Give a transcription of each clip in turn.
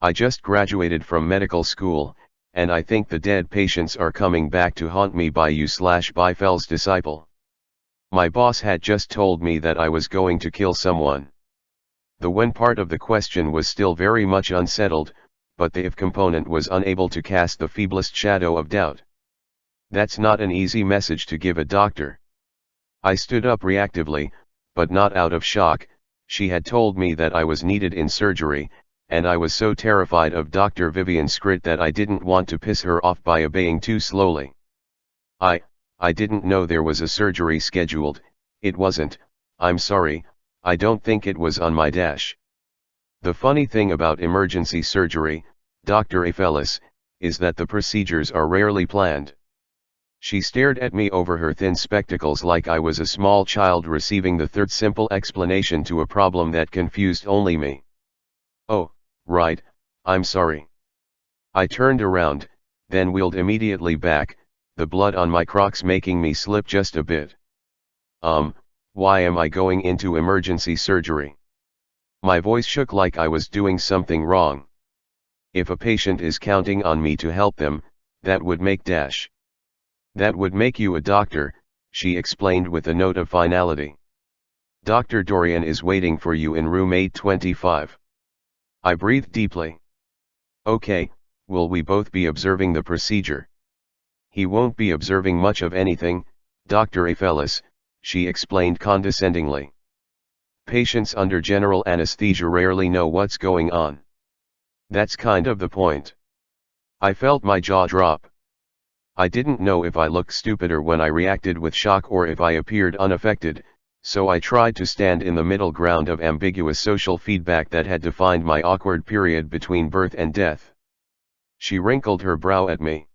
I just graduated from medical school, and I think the dead patients are coming back to haunt me by you/ByfelsDisciple. My boss had just told me that I was going to kill someone. The when part of the question was still very much unsettled, but the if component was unable to cast the feeblest shadow of doubt. That's not an easy message to give a doctor. I stood up reactively, but not out of shock. She had told me that I was needed in surgery, and I was so terrified of Dr. Vivian Scrit that I didn't want to piss her off by obeying too slowly. I didn't know there was a surgery scheduled. It wasn't. I'm sorry, I don't think it was on my dash. The funny thing about emergency surgery, Dr. Byfels, is that the procedures are rarely planned. She stared at me over her thin spectacles like I was a small child receiving the third simple explanation to a problem that confused only me. Oh, right, I'm sorry. I turned around, then wheeled immediately back, the blood on my Crocs making me slip just a bit. Why am I going into emergency surgery? My voice shook like I was doing something wrong. If a patient is counting on me to help them, that would make dash. That would make you a doctor, she explained with a note of finality. Dr. Dorian is waiting for you in room 825. I breathed deeply. Okay, will we both be observing the procedure? He won't be observing much of anything, Dr. Byfels, she explained condescendingly. Patients under general anesthesia rarely know what's going on. That's kind of the point. I felt my jaw drop. I didn't know if I looked stupider when I reacted with shock or if I appeared unaffected, so I tried to stand in the middle ground of ambiguous social feedback that had defined my awkward period between birth and death. She wrinkled her brow at me.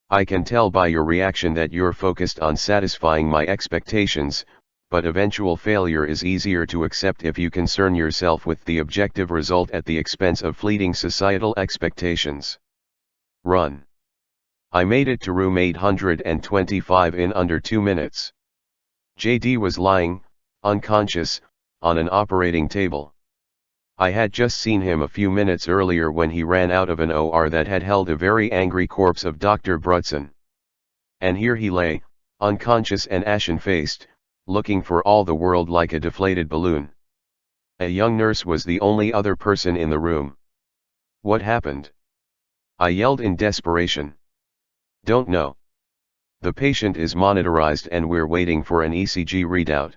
I can tell by your reaction that you're focused on satisfying my expectations, but eventual failure is easier to accept if you concern yourself with the objective result at the expense of fleeting societal expectations. Run. I made it to room 825 in under 2 minutes. JD was lying, unconscious, on an operating table. I had just seen him a few minutes earlier when he ran out of an OR that had held a very angry corpse of Dr. Brudson. And here he lay, unconscious and ashen-faced, looking for all the world like a deflated balloon. A young nurse was the only other person in the room. What happened? I yelled in desperation. Don't know. The patient is monitorized and we're waiting for an ECG readout.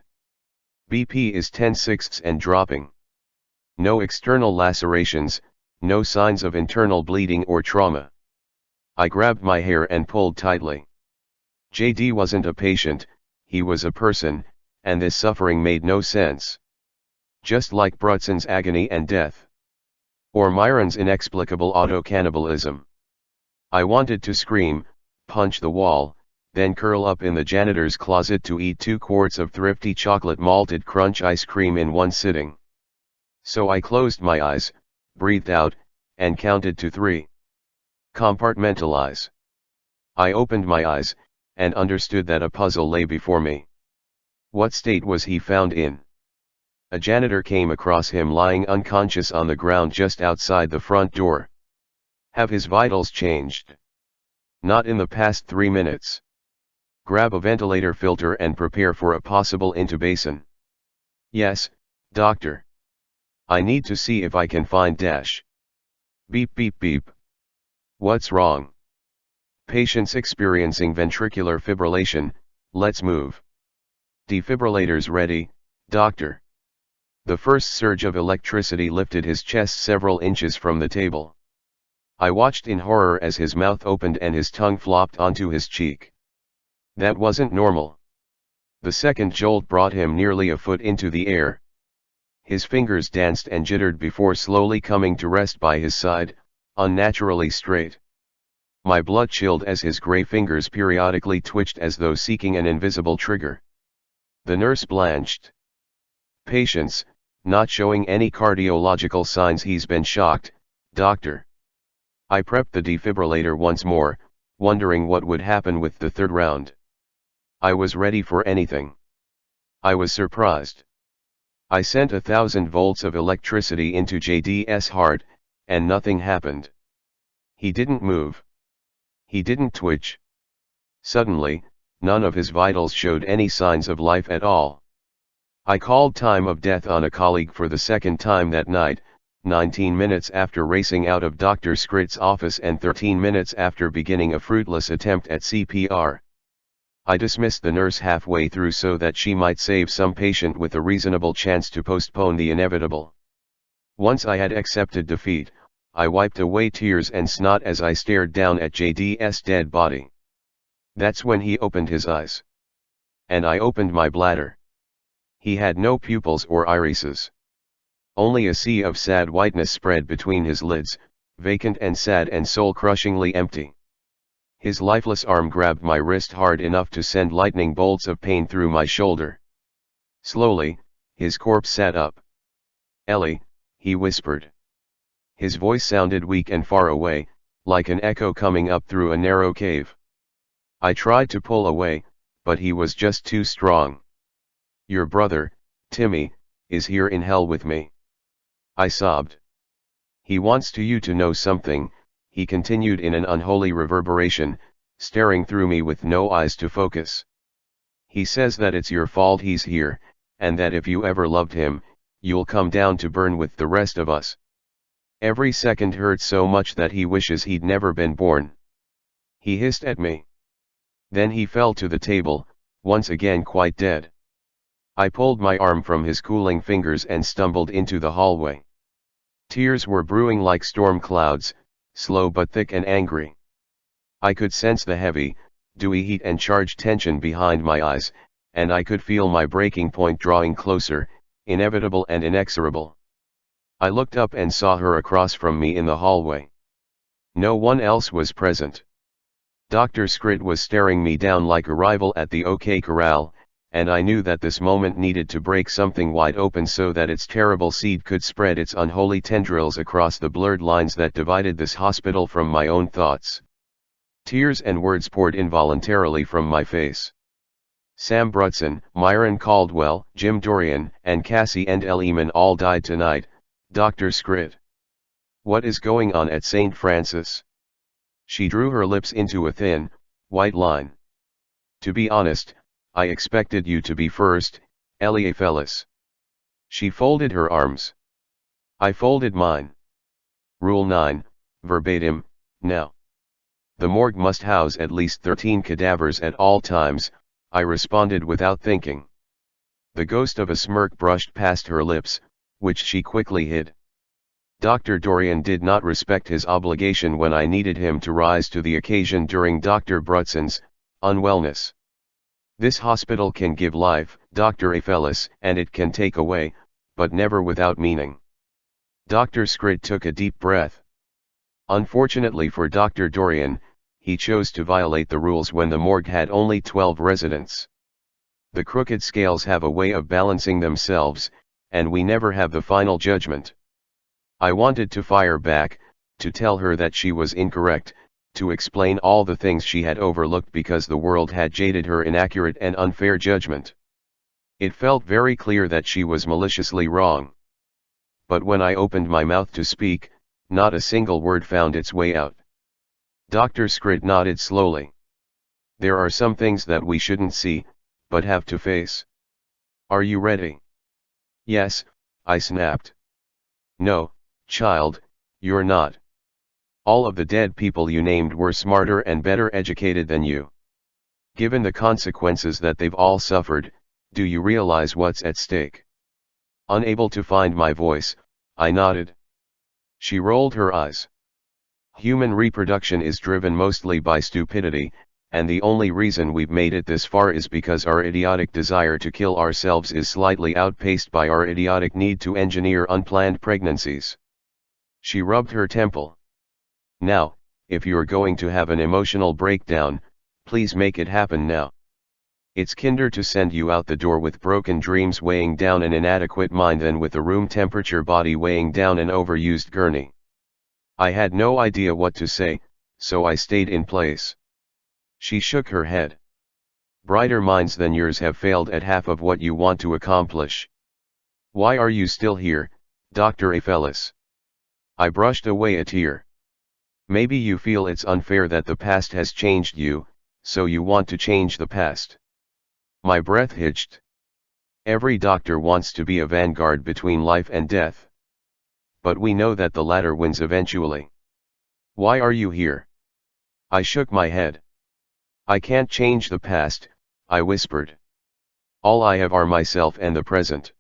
BP is 10/6 and dropping. No external lacerations, no signs of internal bleeding or trauma. I grabbed my hair and pulled tightly. JD wasn't a patient, he was a person, and this suffering made no sense. Just like Brudson's agony and death. Or Myron's inexplicable auto-cannibalism. I wanted to scream, punch the wall, then curl up in the janitor's closet to eat 2 quarts of thrifty chocolate malted crunch ice cream in one sitting. So I closed my eyes, breathed out, and counted to 3. Compartmentalize. I opened my eyes, and understood that a puzzle lay before me. What state was he found in? A janitor came across him lying unconscious on the ground just outside the front door. Have his vitals changed? Not in the past 3 minutes. Grab a ventilator filter and prepare for a possible intubation. Yes, doctor. I need to see if I can find dash. Beep beep beep. What's wrong? Patients experiencing ventricular fibrillation, let's move. Defibrillators ready, doctor. The first surge of electricity lifted his chest several inches from the table. I watched in horror as his mouth opened and his tongue flopped onto his cheek. That wasn't normal. The second jolt brought him nearly a foot into the air. His fingers danced and jittered before slowly coming to rest by his side, unnaturally straight. My blood chilled as his gray fingers periodically twitched as though seeking an invisible trigger. The nurse blanched. Patience, not showing any cardiological signs. He's been shocked, doctor. I prepped the defibrillator once more, wondering what would happen with the third round. I was ready for anything. I was surprised. I sent 1,000 volts of electricity into JD's heart, and nothing happened. He didn't move. He didn't twitch. Suddenly, none of his vitals showed any signs of life at all. I called time of death on a colleague for the second time that night, 19 minutes after racing out of Dr. Skrit's office and 13 minutes after beginning a fruitless attempt at CPR. I dismissed the nurse halfway through so that she might save some patient with a reasonable chance to postpone the inevitable. Once I had accepted defeat, I wiped away tears and snot as I stared down at JD's dead body. That's when he opened his eyes. And I opened my bladder. He had no pupils or irises. Only a sea of sad whiteness spread between his lids, vacant and sad and soul-crushingly empty. His lifeless arm grabbed my wrist hard enough to send lightning bolts of pain through my shoulder. Slowly, his corpse sat up. "Ellie," he whispered. His voice sounded weak and far away, like an echo coming up through a narrow cave. I tried to pull away, but he was just too strong. "Your brother, Timmy, is here in hell with me," I sobbed. "He wants you to know something," he continued in an unholy reverberation, staring through me with no eyes to focus. "He says that it's your fault he's here, and that if you ever loved him, you'll come down to burn with the rest of us. Every second hurts so much that he wishes he'd never been born." He hissed at me. Then he fell to the table, once again quite dead. I pulled my arm from his cooling fingers and stumbled into the hallway. Tears were brewing like storm clouds, slow but thick and angry. I could sense the heavy, dewy heat and charged tension behind my eyes, and I could feel my breaking point drawing closer, inevitable and inexorable. I looked up and saw her across from me in the hallway. No one else was present. Dr. Skrit was staring me down like a rival at the OK Corral, and I knew that this moment needed to break something wide open so that its terrible seed could spread its unholy tendrils across the blurred lines that divided this hospital from my own thoughts. Tears and words poured involuntarily from my face. "Sam Brutson, Myron Caldwell, Jim Dorian, and Cassie and Elliman all died tonight, Dr. Skrit. What is going on at St. Francis?" She drew her lips into a thin, white line. "To be honest, I expected you to be first, ByfelsDisciple." She folded her arms. I folded mine. Rule 9, verbatim, now. "The morgue must house at least 13 cadavers at all times," I responded without thinking. The ghost of a smirk brushed past her lips, which she quickly hid. Dr. Dorian did not respect his obligation when I needed him to rise to the occasion during Dr. Brutson's unwellness. "This hospital can give life, Dr. Byfels, and it can take away, but never without meaning." Dr. Skrit took a deep breath. Unfortunately for Dr. Dorian, he chose to violate the rules when the morgue had only 12 residents. The crooked scales have a way of balancing themselves, and we never have the final judgment. I wanted to fire back, to tell her that she was incorrect, to explain all the things she had overlooked because the world had jaded her inaccurate and unfair judgment. It felt very clear that she was maliciously wrong. But when I opened my mouth to speak, not a single word found its way out. Dr. Skrit nodded slowly. "There are some things that we shouldn't see, but have to face. Are you ready?" "Yes," I snapped. "No, child, you're not. All of the dead people you named were smarter and better educated than you. Given the consequences that they've all suffered, do you realize what's at stake?" Unable to find my voice, I nodded. She rolled her eyes. "Human reproduction is driven mostly by stupidity, and the only reason we've made it this far is because our idiotic desire to kill ourselves is slightly outpaced by our idiotic need to engineer unplanned pregnancies." She rubbed her temple. "Now, if you're going to have an emotional breakdown, please make it happen now. It's kinder to send you out the door with broken dreams weighing down an inadequate mind than with a room temperature body weighing down an overused gurney." I had no idea what to say, so I stayed in place. She shook her head. "Brighter minds than yours have failed at half of what you want to accomplish. Why are you still here, Dr. Byfels? I brushed away a tear. Maybe you feel it's unfair that the past has changed you, so you want to change the past. My breath hitched. Every doctor wants to be a vanguard between life and death. But we know that the latter wins eventually. Why are you here? I shook my head. I can't change the past, I whispered. All I have are myself and the present.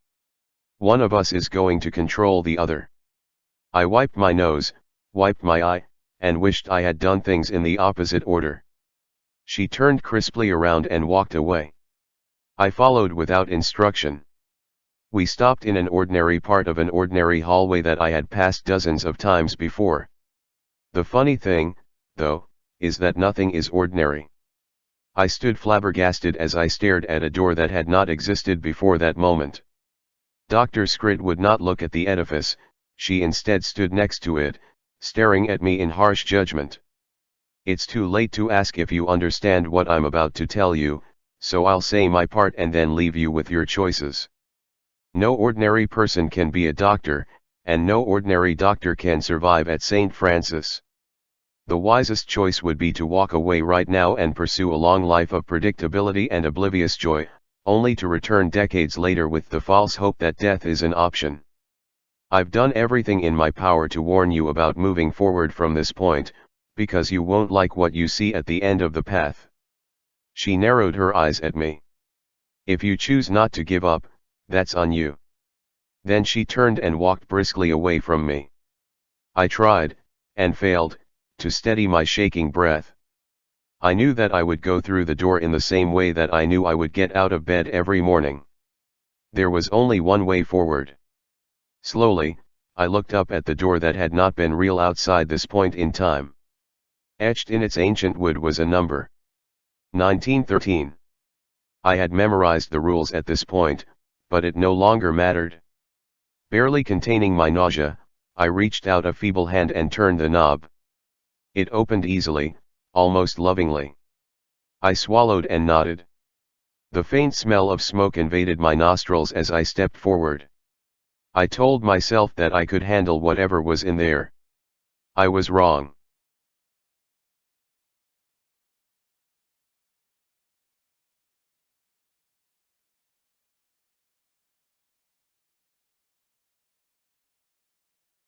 One of us is going to control the other. I wiped my nose, wiped my eye, and wished I had done things in the opposite order. She turned crisply around and walked away. I followed without instruction. We stopped in an ordinary part of an ordinary hallway that I had passed dozens of times before. The funny thing, though, is that nothing is ordinary. I stood flabbergasted as I stared at a door that had not existed before that moment. Dr. Scrit would not look at the edifice, she instead stood next to it, staring at me in harsh judgment. It's too late to ask if you understand what I'm about to tell you, so I'll say my part and then leave you with your choices. No ordinary person can be a doctor, and no ordinary doctor can survive at St. Francis. The wisest choice would be to walk away right now and pursue a long life of predictability and oblivious joy, only to return decades later with the false hope that death is an option. I've done everything in my power to warn you about moving forward from this point, because you won't like what you see at the end of the path. She narrowed her eyes at me. If you choose not to give up, that's on you. Then she turned and walked briskly away from me. I tried, and failed, to steady my shaking breath. I knew that I would go through the door in the same way that I knew I would get out of bed every morning. There was only one way forward. Slowly, I looked up at the door that had not been real outside this point in time. Etched in its ancient wood was a number. 1913. I had memorized the rules at this point, but it no longer mattered. Barely containing my nausea, I reached out a feeble hand and turned the knob. It opened easily, almost lovingly. I swallowed and nodded. The faint smell of smoke invaded my nostrils as I stepped forward. I told myself that I could handle whatever was in there. I was wrong.